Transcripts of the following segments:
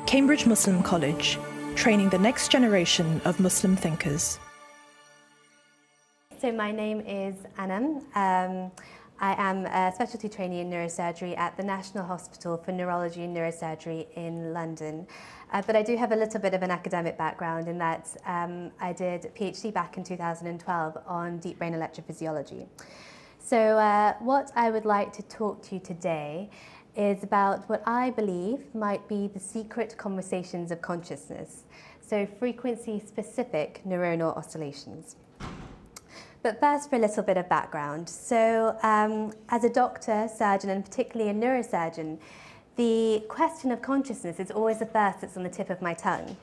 Cambridge Muslim College, training the next generation of Muslim thinkers. So my name is Anam. I am a specialty trainee in neurosurgery at the National Hospital for Neurology and Neurosurgery in London. But I do have a little bit of an academic background in that I did a PhD back in 2012 on deep brain electrophysiology. So what I would like to talk to you today is about what I believe might be the secret conversations of consciousness, so frequency-specific neuronal oscillations. But first, for a little bit of background. So as a doctor, surgeon, and particularly a neurosurgeon, the question of consciousness is always the first that's on the tip of my tongue.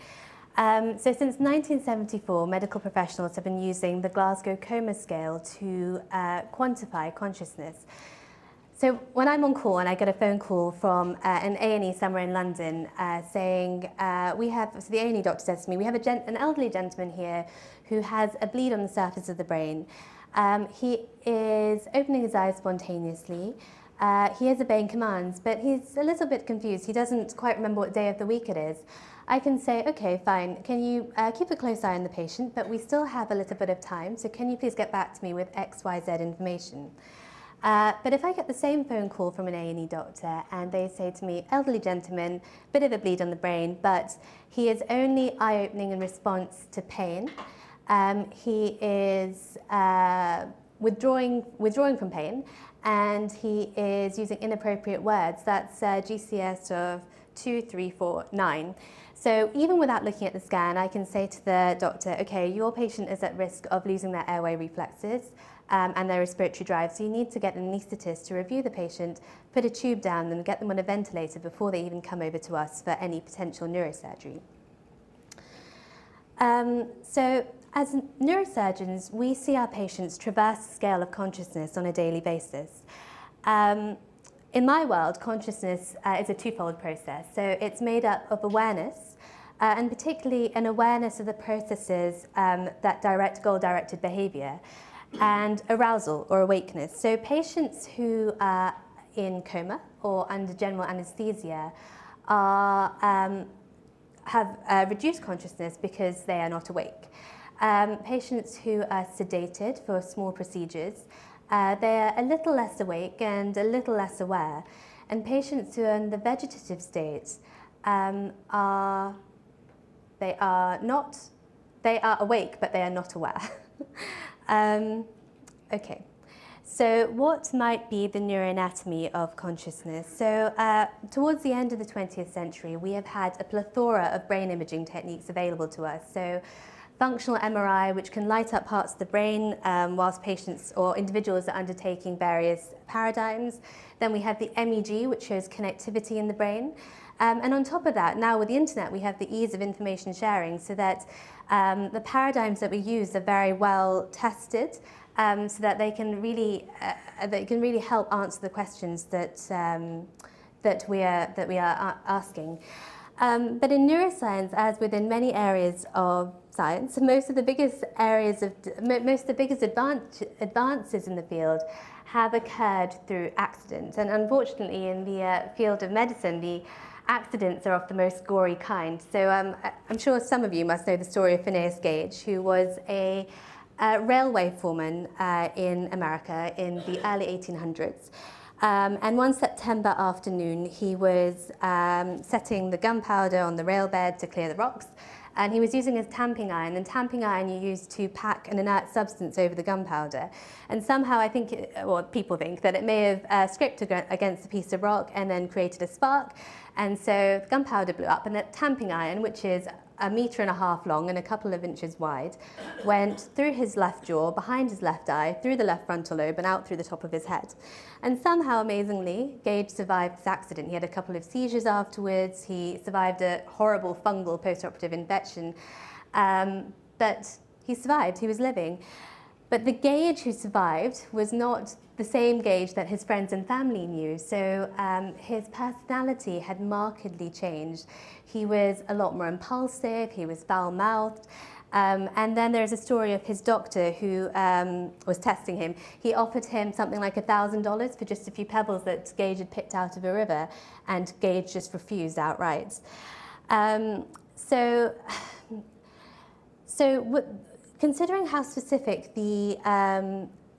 So since 1974, medical professionals have been using the Glasgow Coma scale to quantify consciousness. So when I'm on call and I get a phone call from an A&E somewhere in London saying, so the A&E doctor says to me, we have an elderly gentleman here who has a bleed on the surface of the brain. He is opening his eyes spontaneously. He is obeying commands, but he's a little bit confused. He doesn't quite remember what day of the week it is. I can say, okay, fine, can you keep a close eye on the patient, but we still have a little bit of time, so can you please get back to me with X, Y, Z information? But if I get the same phone call from an A&E doctor and they say to me, elderly gentleman, bit of a bleed on the brain, but he is only eye-opening in response to pain. He is withdrawing from pain, and he is using inappropriate words. That's GCS of 2, 3, 4, 9. So even without looking at the scan, I can say to the doctor, okay, your patient is at risk of losing their airway reflexes and their respiratory drive, so you need to get an anaesthetist to review the patient, put a tube down them, get them on a ventilator before they even come over to us for any potential neurosurgery. So as neurosurgeons, we see our patients traverse the scale of consciousness on a daily basis. In my world, consciousness is a twofold process. So it's made up of awareness, and particularly an awareness of the processes that direct goal-directed behavior, and arousal or awakeness. So patients who are in coma or under general anesthesia have reduced consciousness because they are not awake. Patients who are sedated for small procedures, they are a little less awake and a little less aware. And patients who are in the vegetative state are awake, but they are not aware. Okay, so what might be the neuroanatomy of consciousness? So towards the end of the 20th century, we have had a plethora of brain imaging techniques available to us. So functional MRI, which can light up parts of the brain whilst patients or individuals are undertaking various paradigms. Then we have the MEG, which shows connectivity in the brain. And on top of that, now with the internet, we have the ease of information sharing so that the paradigms that we use are very well tested so that they can really help answer the questions that we are asking. But in neuroscience, as within many areas of science, most of the biggest advances in the field have occurred through accident. And unfortunately, in the field of medicine, the accidents are of the most gory kind. So I'm sure some of you must know the story of Phineas Gage, who was a railway foreman in America in the early 1800s. And one September afternoon, he was setting the gunpowder on the railbed to clear the rocks, and he was using his tamping iron. And tamping iron you use to pack an inert substance over the gunpowder. And somehow I think, people think that it may have scraped against a piece of rock and then created a spark. And so the gunpowder blew up, and that tamping iron, which is 1.5 meters long and a couple of inches wide, went through his left jaw, behind his left eye, through the left frontal lobe, and out through the top of his head. And somehow, amazingly, Gage survived this accident. He had a couple of seizures afterwards. He survived a horrible fungal postoperative infection. But he survived. He was living. But the Gage who survived was not the same Gage that his friends and family knew. So his personality had markedly changed. He was a lot more impulsive, he was foul-mouthed. And then there's a story of his doctor who was testing him. He offered him something like $1,000 for just a few pebbles that Gage had picked out of a river, and Gage just refused outright. Considering how specific the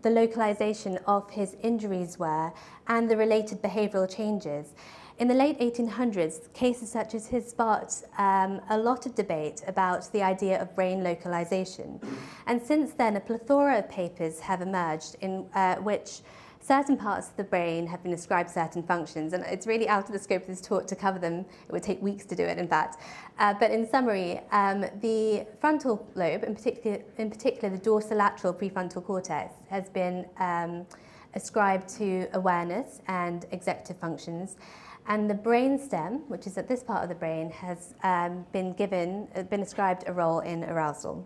localization of his injuries were and the related behavioral changes, in the late 1800s, cases such as his sparked a lot of debate about the idea of brain localization. And since then, a plethora of papers have emerged in which certain parts of the brain have been ascribed certain functions, and it's really out of the scope of this talk to cover them. It would take weeks to do it, in fact. But in summary, the frontal lobe, in particular the dorsolateral prefrontal cortex, has been ascribed to awareness and executive functions. And the brainstem, which is at this part of the brain, has been ascribed a role in arousal.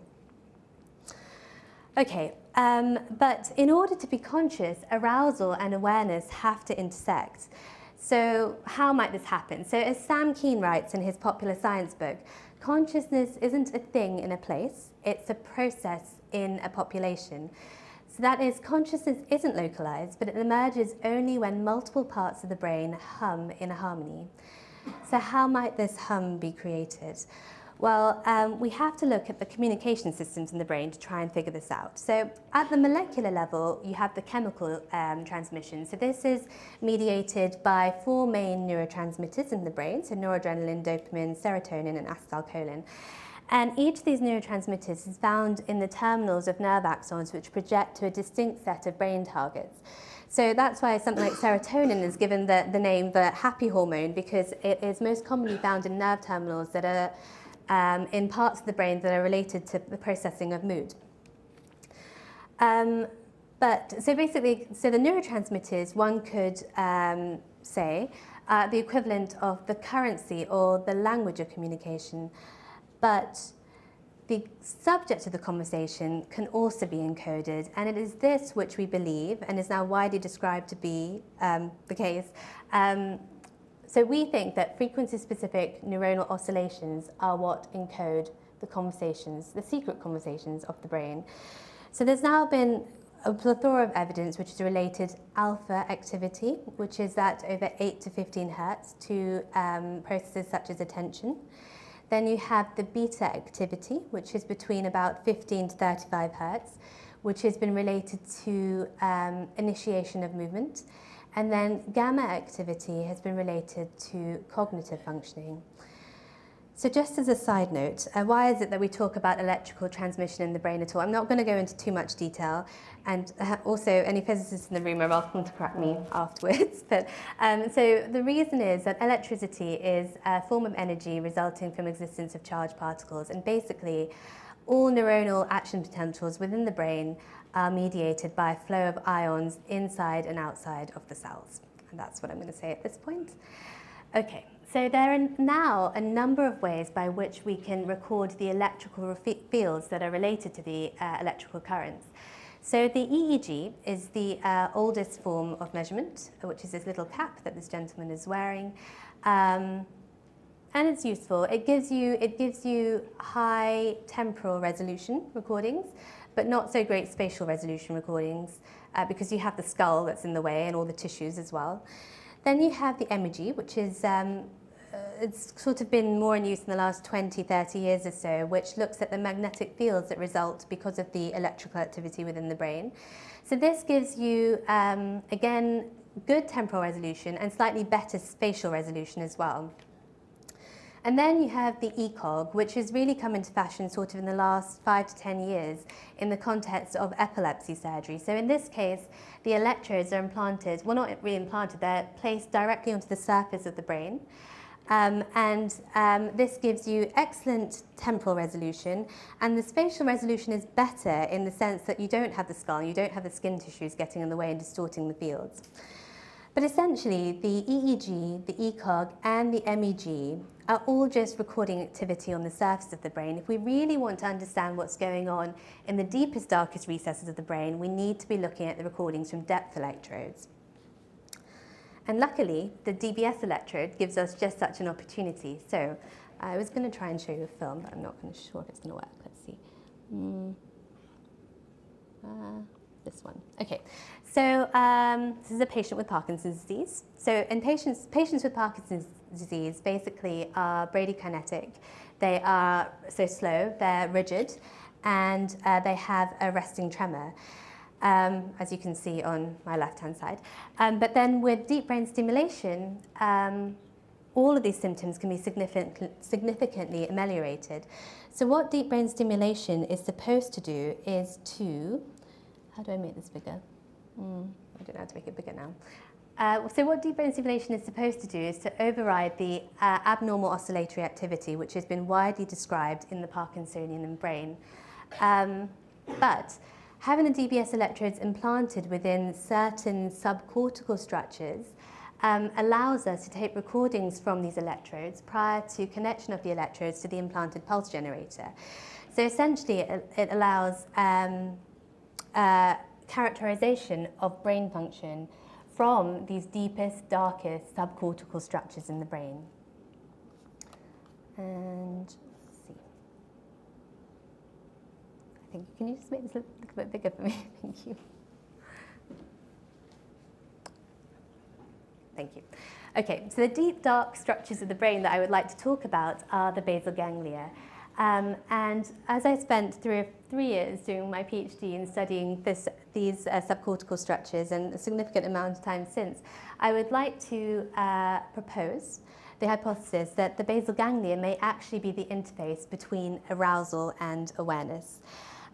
Okay, but in order to be conscious, arousal and awareness have to intersect. So how might this happen? So as Sam Keen writes in his popular science book, consciousness isn't a thing in a place, it's a process in a population. So that is, consciousness isn't localized, but it emerges only when multiple parts of the brain hum in harmony. So how might this hum be created? Well, we have to look at the communication systems in the brain to try and figure this out. So at the molecular level, you have the chemical transmission. So this is mediated by 4 main neurotransmitters in the brain, so noradrenaline, dopamine, serotonin, and acetylcholine. And each of these neurotransmitters is found in the terminals of nerve axons, which project to a distinct set of brain targets. So that's why something like serotonin is given the name the happy hormone, because it is most commonly found in nerve terminals that are in parts of the brain that are related to the processing of mood. So the neurotransmitters, one could say, are the equivalent of the currency or the language of communication. But the subject of the conversation can also be encoded, and it is this which we believe, and is now widely described to be the case. So we think that frequency-specific neuronal oscillations are what encode the conversations, the secret conversations of the brain. So there's now been a plethora of evidence which has related alpha activity, which is that over 8 to 15 hertz, to processes such as attention. Then you have the beta activity, which is between about 15 to 35 hertz, which has been related to initiation of movement. And then gamma activity has been related to cognitive functioning. So just as a side note, why is it that we talk about electrical transmission in the brain at all? I'm not going to go into too much detail, and also any physicists in the room are welcome to correct me afterwards. But so the reason is that electricity is a form of energy resulting from existence of charged particles, and basically all neuronal action potentials within the brain are mediated by a flow of ions inside and outside of the cells. And that's what I'm going to say at this point. Okay, so there are now a number of ways by which we can record the electrical fields that are related to the electrical currents. So the EEG is the oldest form of measurement, which is this little cap that this gentleman is wearing. And it's useful. It gives you high temporal resolution recordings, but not so great spatial resolution recordings because you have the skull that's in the way and all the tissues as well. Then you have the MEG, which is it's sort of been more in use in the last 20, 30 years or so, which looks at the magnetic fields that result because of the electrical activity within the brain. So this gives you, again, good temporal resolution and slightly better spatial resolution as well. And then you have the ECOG, which has really come into fashion sort of in the last 5 to 10 years in the context of epilepsy surgery. So in this case, the electrodes are implanted, well, not re-implanted, they're placed directly onto the surface of the brain. This gives you excellent temporal resolution, and the spatial resolution is better in the sense that you don't have the skull, you don't have the skin tissues getting in the way and distorting the fields. But essentially, the EEG, the ECOG, and the MEG are all just recording activity on the surface of the brain. If we really want to understand what's going on in the deepest, darkest recesses of the brain, we need to be looking at the recordings from depth electrodes. And luckily, the DBS electrode gives us just such an opportunity. So I was going to try and show you a film, but I'm not sure if it's going to work. Let's see. This one. Okay, so this is a patient with Parkinson's disease. So in patients with Parkinson's disease basically are bradykinetic. They are so slow, they're rigid, and they have a resting tremor, as you can see on my left-hand side. But then with deep brain stimulation, all of these symptoms can be significantly ameliorated. So what deep brain stimulation is supposed to do is to, how do I make this bigger? I don't know how to make it bigger now. So what deep brain stimulation is supposed to do is to override the abnormal oscillatory activity, which has been widely described in the Parkinsonian brain. But having the DBS electrodes implanted within certain subcortical structures allows us to take recordings from these electrodes prior to connection of the electrodes to the implanted pulse generator. So essentially it allows characterization of brain function from these deepest, darkest subcortical structures in the brain. And let's see. I think, can you just make this look a bit bigger for me? Thank you. Thank you. Okay, so the deep, dark structures of the brain that I would like to talk about are the basal ganglia. And as I spent 3 years doing my PhD in studying these subcortical structures and a significant amount of time since, I would like to propose the hypothesis that the basal ganglia may actually be the interface between arousal and awareness.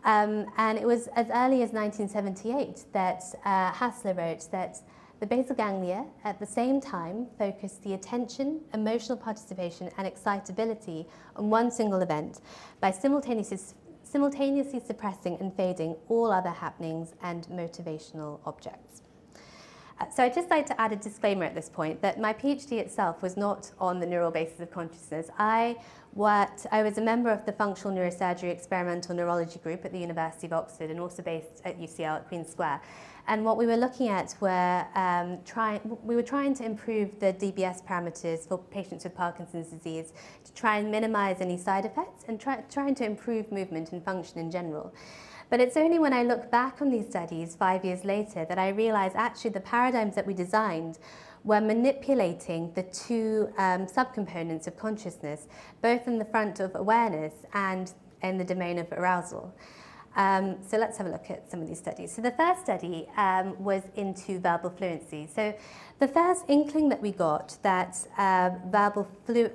And it was as early as 1978 that Hassler wrote that the basal ganglia, at the same time, focus the attention, emotional participation, and excitability on one single event by simultaneously suppressing and fading all other happenings and motivational objects. So I'd just like to add a disclaimer at this point that my PhD itself was not on the neural basis of consciousness. I was a member of the Functional Neurosurgery Experimental Neurology Group at the University of Oxford and also based at UCL at Queen's Square. And what we were looking at were trying to improve the DBS parameters for patients with Parkinson's disease to try and minimize any side effects and trying to improve movement and function in general. But it's only when I look back on these studies 5 years later that I realize actually the paradigms that we designed were manipulating the two subcomponents of consciousness, both in the front of awareness and in the domain of arousal. So let's have a look at some of these studies. So the first study was into verbal fluency. So the first inkling that we got that the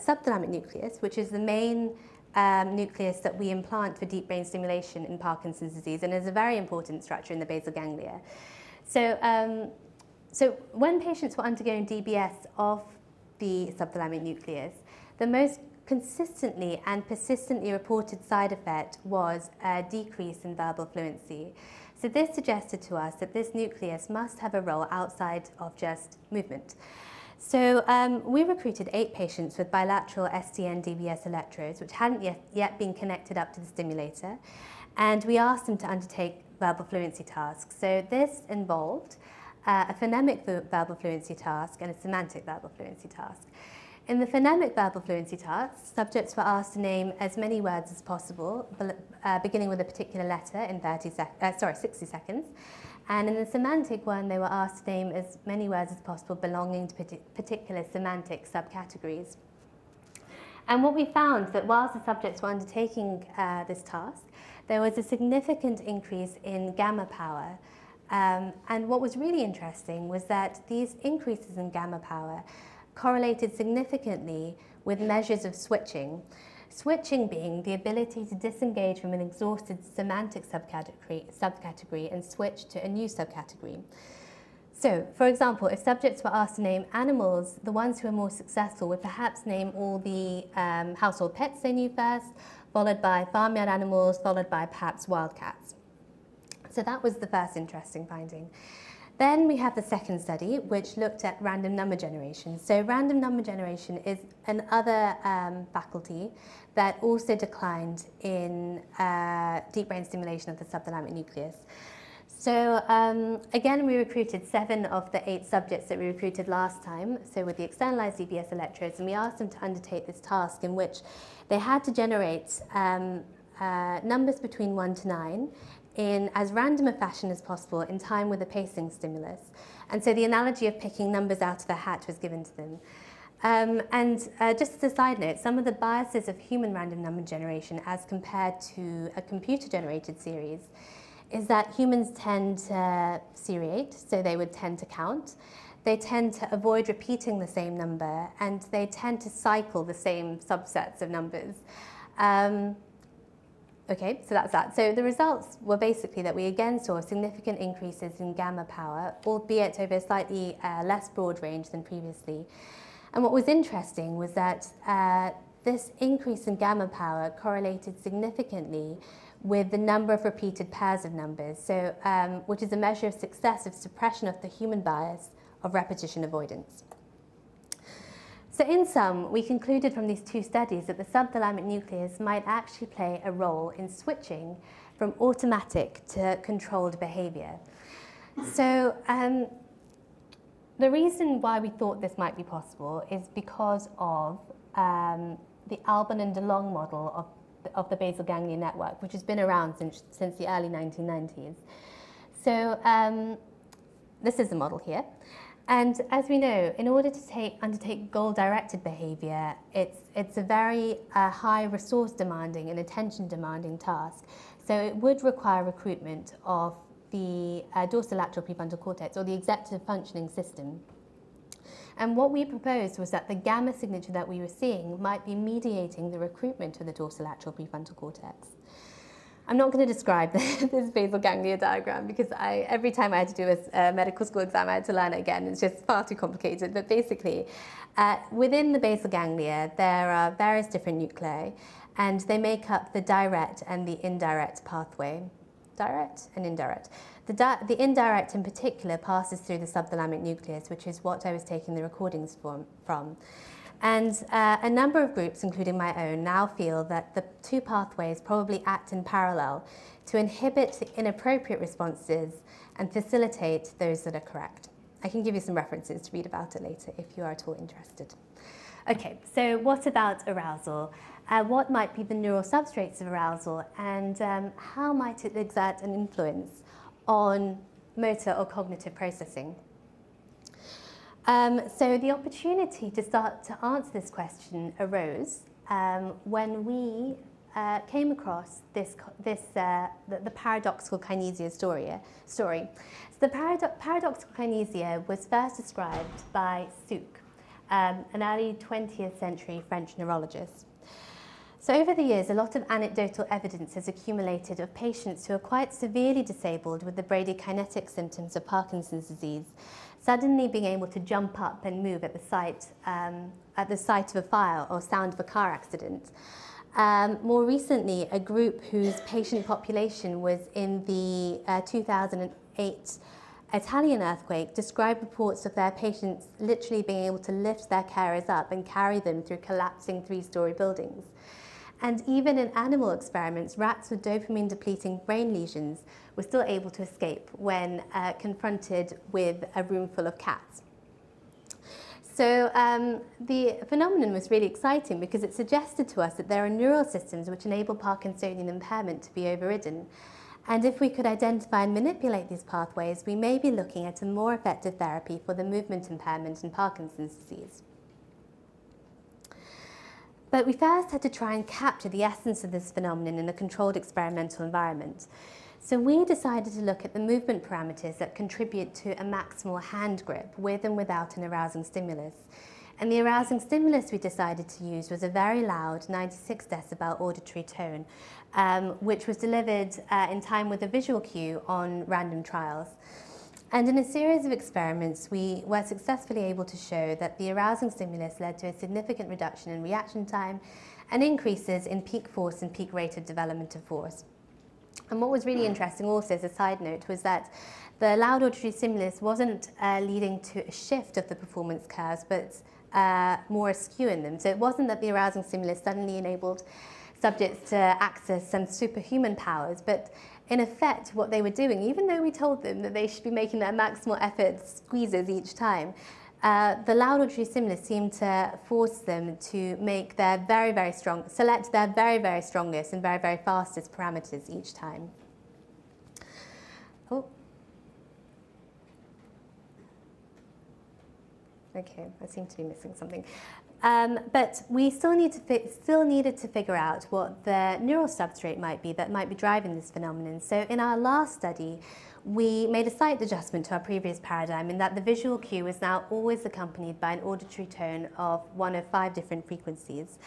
subthalamic nucleus, which is the main nucleus that we implant for deep brain stimulation in Parkinson's disease, and is a very important structure in the basal ganglia. So, so when patients were undergoing DBS of the subthalamic nucleus, the most consistently and persistently reported side effect was a decrease in verbal fluency. So this suggested to us that this nucleus must have a role outside of just movement. So we recruited 8 patients with bilateral SDN DBS electrodes, which hadn't yet been connected up to the stimulator, and we asked them to undertake verbal fluency tasks. So this involved a phonemic verbal fluency task and a semantic verbal fluency task. In the phonemic verbal fluency task, subjects were asked to name as many words as possible, beginning with a particular letter in 60 seconds. And in the semantic one, they were asked to name as many words as possible belonging to particular semantic subcategories. And what we found that whilst the subjects were undertaking this task, there was a significant increase in gamma power. And what was really interesting was that these increases in gamma power correlated significantly with measures of switching. Switching being the ability to disengage from an exhausted semantic subcategory and switch to a new subcategory. So, for example, if subjects were asked to name animals, the ones who were more successful would perhaps name all the household pets they knew first, followed by farmyard animals, followed by perhaps wildcats. So that was the first interesting finding. Then we have the second study, which looked at random number generation. So random number generation is another faculty that also declined in deep brain stimulation of the subthalamic nucleus. So again, we recruited 7 of the 8 subjects that we recruited last time, so with the externalized DBS electrodes, and we asked them to undertake this task in which they had to generate numbers between 1 to 9 in as random a fashion as possible in time with a pacing stimulus. And so the analogy of picking numbers out of a hat was given to them. Just as a side note, some of the biases of human random number generation as compared to a computer-generated series is that humans tend to seriate, so they would tend to count. They tend to avoid repeating the same number, and they tend to cycle the same subsets of numbers. Okay, so that's that. So the results were basically that we again saw significant increases in gamma power, albeit over a slightly less broad range than previously. And what was interesting was that this increase in gamma power correlated significantly with the number of repeated pairs of numbers, so, which is a measure of success of suppression of the human bias of repetition avoidance. So in sum, we concluded from these two studies that the subthalamic nucleus might actually play a role in switching from automatic to controlled behavior. So the reason why we thought this might be possible is because of the Alban and DeLong model of the basal ganglia network, which has been around since the early 1990s. So this is the model here. And as we know, in order to undertake goal-directed behavior, it's a very high resource-demanding and attention-demanding task. So it would require recruitment of the dorsolateral prefrontal cortex, or the executive functioning system. And what we proposed was that the gamma signature that we were seeing might be mediating the recruitment of the dorsolateral prefrontal cortex. I'm not going to describe this basal ganglia diagram because every time I had to do a medical school exam, I had to learn it again. It's just far too complicated. But basically, within the basal ganglia, there are various different nuclei, and they make up the direct and the indirect pathway. Direct and indirect. The indirect in particular passes through the subthalamic nucleus, which is what I was taking the recordings from. And a number of groups, including my own, now feel that the two pathways probably act in parallel to inhibit the inappropriate responses and facilitate those that are correct. I can give you some references to read about it later if you are at all interested. Okay, so what about arousal? What might be the neural substrates of arousal, and how might it exert an influence on motor or cognitive processing? So the opportunity to start to answer this question arose when we came across the paradoxical kinesia story. So the paradoxical kinesia was first described by Sucre, an early 20th century French neurologist. So over the years, a lot of anecdotal evidence has accumulated of patients who are quite severely disabled with the bradykinetic symptoms of Parkinson's disease, suddenly being able to jump up and move at the sight of a fire or sound of a car accident. More recently, a group whose patient population was in the 2008 Italian earthquake described reports of their patients literally being able to lift their carers up and carry them through collapsing three-story buildings. And even in animal experiments, rats with dopamine-depleting brain lesions were still able to escape when confronted with a room full of cats. So the phenomenon was really exciting because it suggested to us that there are neural systems which enable Parkinsonian impairment to be overridden. And if we could identify and manipulate these pathways, we may be looking at a more effective therapy for the movement impairment in Parkinson's disease. But we first had to try and capture the essence of this phenomenon in a controlled experimental environment. So we decided to look at the movement parameters that contribute to a maximal hand grip with and without an arousing stimulus. And the arousing stimulus we decided to use was a very loud 96 decibel auditory tone, which was delivered in time with a visual cue on random trials. And in a series of experiments, we were successfully able to show that the arousing stimulus led to a significant reduction in reaction time and increases in peak force and peak rate of development of force. And what was really interesting also as a side note was that the loud auditory stimulus wasn't leading to a shift of the performance curves, but more a skew in them. So it wasn't that the arousing stimulus suddenly enabled subjects to access some superhuman powers, but in effect, what they were doing, even though we told them that they should be making their maximal effort squeezes each time, the loud auditory stimulus seemed to force them to make their select their very, very strongest and very, very fastest parameters each time. Oh. Okay, I seem to be missing something. But we still needed to figure out what the neural substrate might be that might be driving this phenomenon. So in our last study, we made a slight adjustment to our previous paradigm in that the visual cue is now always accompanied by an auditory tone of one of 5 different frequencies.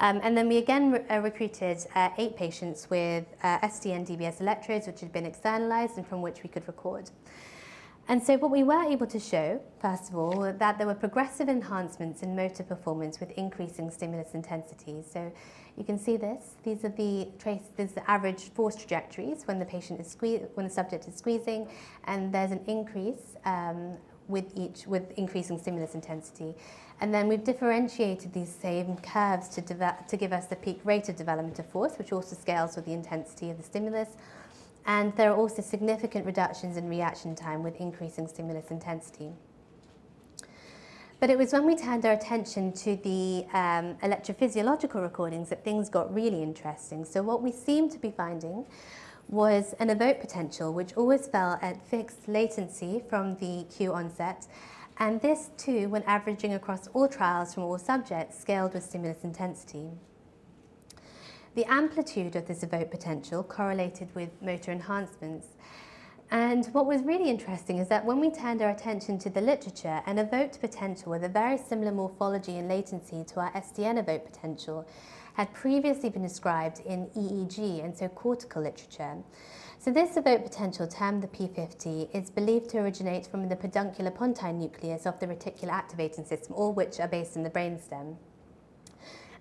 And then we again recruited 8 patients with SDN DBS electrodes, which had been externalized and from which we could record. And so what we were able to show, first of all, that there were progressive enhancements in motor performance with increasing stimulus intensity. So you can see this. These are the average force trajectories when the subject is squeezing, and there's an increase with increasing stimulus intensity. And then we've differentiated these same curves to give us the peak rate of development of force, which also scales with the intensity of the stimulus. And there are also significant reductions in reaction time with increasing stimulus intensity. But it was when we turned our attention to the electrophysiological recordings that things got really interesting. So what we seemed to be finding was an evoked potential, which always fell at fixed latency from the cue onset. And this too, when averaging across all trials from all subjects, scaled with stimulus intensity. The amplitude of this evoked potential correlated with motor enhancements. And what was really interesting is that when we turned our attention to the literature, an evoked potential with a very similar morphology and latency to our SDN evoked potential had previously been described in EEG and so cortical literature. So this evoked potential, termed the P50, is believed to originate from the peduncular-pontine nucleus of the reticular activating system, all which are based in the brainstem.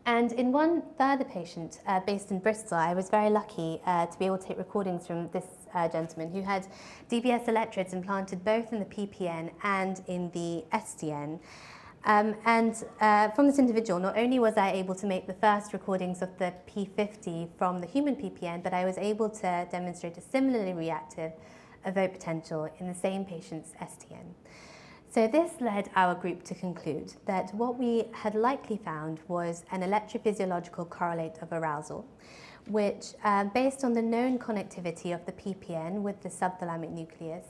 And in one further patient based in Bristol, I was very lucky to be able to take recordings from this gentleman who had DBS electrodes implanted both in the PPN and in the SDN. From this individual, not only was I able to make the first recordings of the P50 from the human PPN, but I was able to demonstrate a similarly reactive evoked potential in the same patient's SDN. So this led our group to conclude that what we had likely found was an electrophysiological correlate of arousal, which, based on the known connectivity of the PPN with the subthalamic nucleus,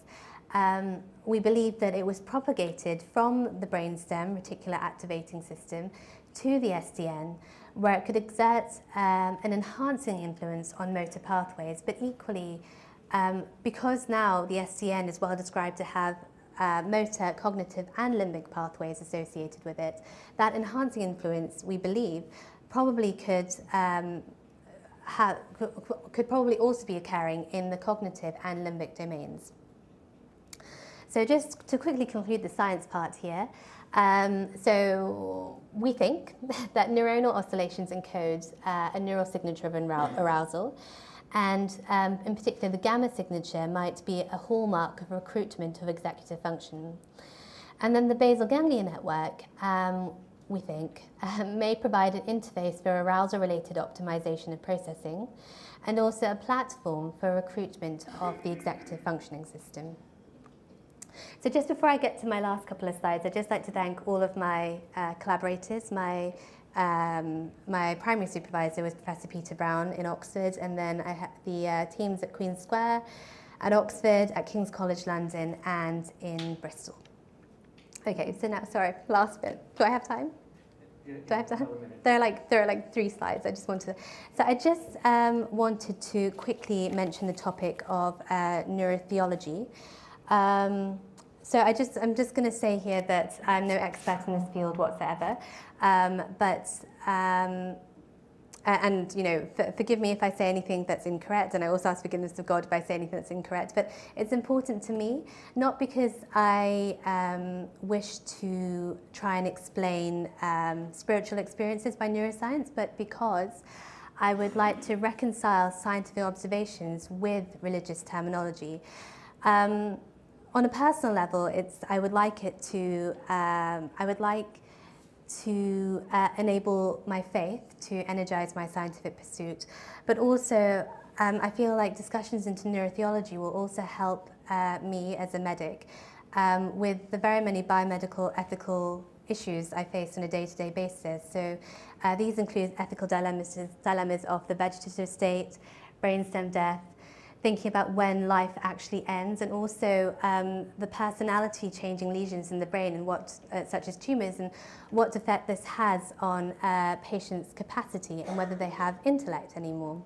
we believed that it was propagated from the brainstem reticular activating system to the SDN, where it could exert an enhancing influence on motor pathways, but equally, because now the SDN is well described to have motor, cognitive and limbic pathways associated with it, that enhancing influence, we believe, probably could probably also be occurring in the cognitive and limbic domains. So just to quickly conclude the science part here, so we think that neuronal oscillations encode a neural signature of arousal. And in particular, the gamma signature might be a hallmark of recruitment of executive function. And then the basal ganglia network, we think, may provide an interface for arousal-related optimization of processing, and also a platform for recruitment of the executive functioning system. So just before I get to my last couple of slides, I'd just like to thank all of my collaborators. My primary supervisor was Professor Peter Brown in Oxford, and then I had the teams at Queen's Square, at Oxford, at King's College London, and in Bristol. Okay, so now, sorry, last bit. Do I have time? Do I have time? There are like 3 slides. I just wanted to. So I just wanted to quickly mention the topic of neurotheology. So I'm just going to say here that I'm no expert in this field whatsoever, and you know, forgive me if I say anything that's incorrect, and I also ask forgiveness of God if I say anything that's incorrect. But it's important to me, not because I wish to try and explain spiritual experiences by neuroscience, but because I would like to reconcile scientific observations with religious terminology. On a personal level, I would like to enable my faith to energize my scientific pursuit, but also I feel like discussions into neurotheology will also help me as a medic with the very many biomedical ethical issues I face on a day-to-day basis. So these include ethical dilemmas of the vegetative state, brainstem death, thinking about when life actually ends, and also the personality changing lesions in the brain and what, such as tumours, and what effect this has on patients' capacity and whether they have intellect anymore.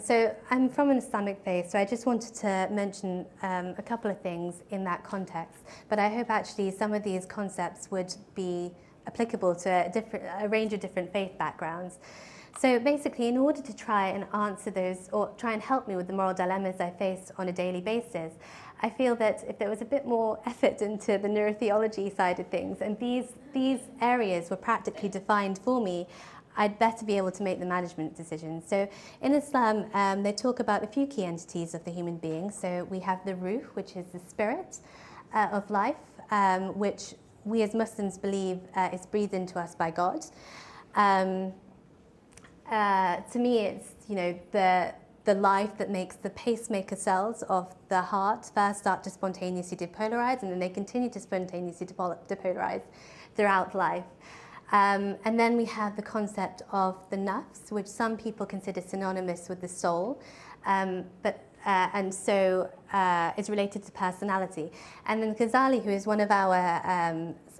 So I'm from an Islamic faith, so I just wanted to mention a couple of things in that context, but I hope actually some of these concepts would be applicable to a range of different faith backgrounds. So basically, in order to try and answer those, or try and help me with the moral dilemmas I face on a daily basis, I feel that if there was a bit more effort into the neurotheology side of things, and these areas were practically defined for me, I'd better be able to make the management decisions. So in Islam, they talk about a few key entities of the human being. So we have the ruh, which is the spirit of life, which we as Muslims believe is breathed into us by God. To me, it's, you know, the life that makes the pacemaker cells of the heart first start to spontaneously depolarize, and then they continue to spontaneously depolarize throughout life. And then we have the concept of the nafs, which some people consider synonymous with the soul, and so is related to personality. And then Ghazali, who is one of our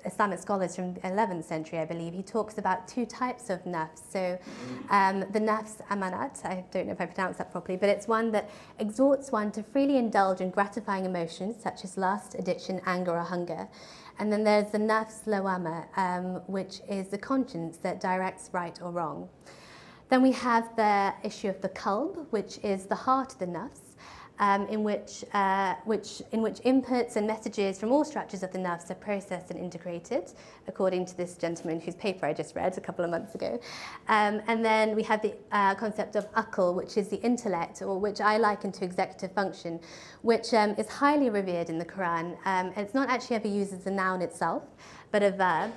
Islamic scholars from the 11th century, I believe, he talks about two types of nafs. So the nafs ammarah, I don't know if I pronounced that properly, but it's one that exhorts one to freely indulge in gratifying emotions such as lust, addiction, anger, or hunger. And then there's the nafs lawwamah, which is the conscience that directs right or wrong. Then we have the issue of the qalb, which is the heart of the nafs, in which inputs and messages from all structures of the nafs are processed and integrated, according to this gentleman whose paper I just read a couple of months ago. And then we have the concept of qalb, which is the intellect, or which I liken to executive function, which is highly revered in the Quran. It's not actually ever used as a noun itself, but a verb,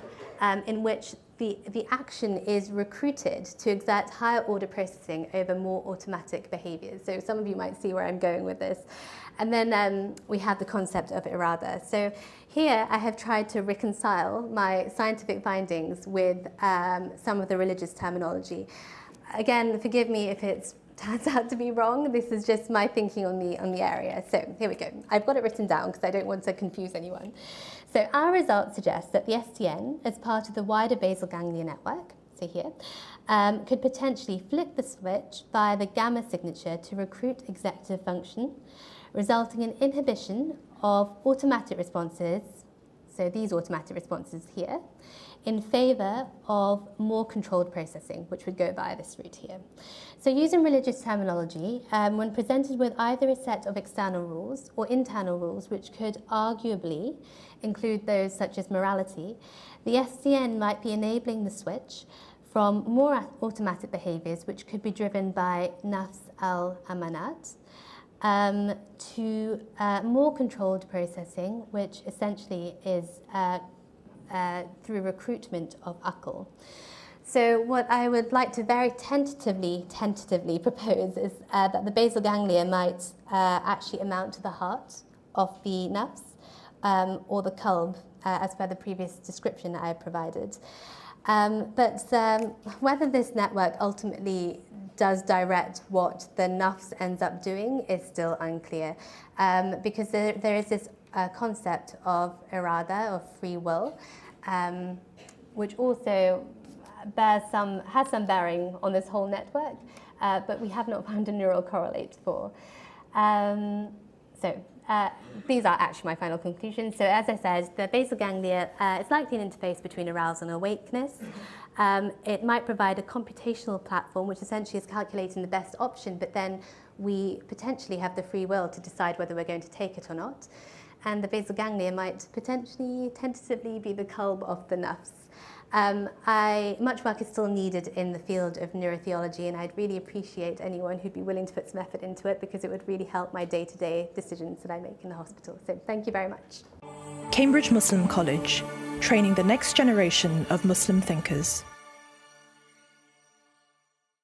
in which the action is recruited to exert higher order processing over more automatic behaviors. So some of you might see where I'm going with this. And then we have the concept of irada. So here I have tried to reconcile my scientific findings with some of the religious terminology. Again, forgive me if it turns out to be wrong. This is just my thinking on the area. So here we go. I've got it written down because I don't want to confuse anyone. So our results suggest that the STN, as part of the wider basal ganglia network, so here, could potentially flip the switch via the gamma signature to recruit executive function, resulting in inhibition of automatic responses, so these automatic responses here, in favour of more controlled processing, which would go via this route here. So using religious terminology, when presented with either a set of external rules or internal rules, which could arguably include those such as morality, the SDN might be enabling the switch from more automatic behaviours, which could be driven by nafs al-amanat, to more controlled processing, which essentially is through recruitment of qalb. So what I would like to very tentatively propose is that the basal ganglia might actually amount to the heart of the nafs, or the qalb, as per the previous description that I provided. But whether this network ultimately does direct what the nafs ends up doing is still unclear, because there is this concept of irada, of free will, which also has some bearing on this whole network, but we have not found a neural correlate for. These are actually my final conclusions. So as I said, the basal ganglia is likely an interface between arousal and awakeness. It might provide a computational platform, which essentially is calculating the best option, but then we potentially have the free will to decide whether we're going to take it or not. And the basal ganglia might potentially, tentatively be the qalb of the nafs. Much work is still needed in the field of neurotheology, and I'd really appreciate anyone who'd be willing to put some effort into it, because it would really help my day-to-day decisions that I make in the hospital. So thank you very much. Cambridge Muslim College, training the next generation of Muslim thinkers.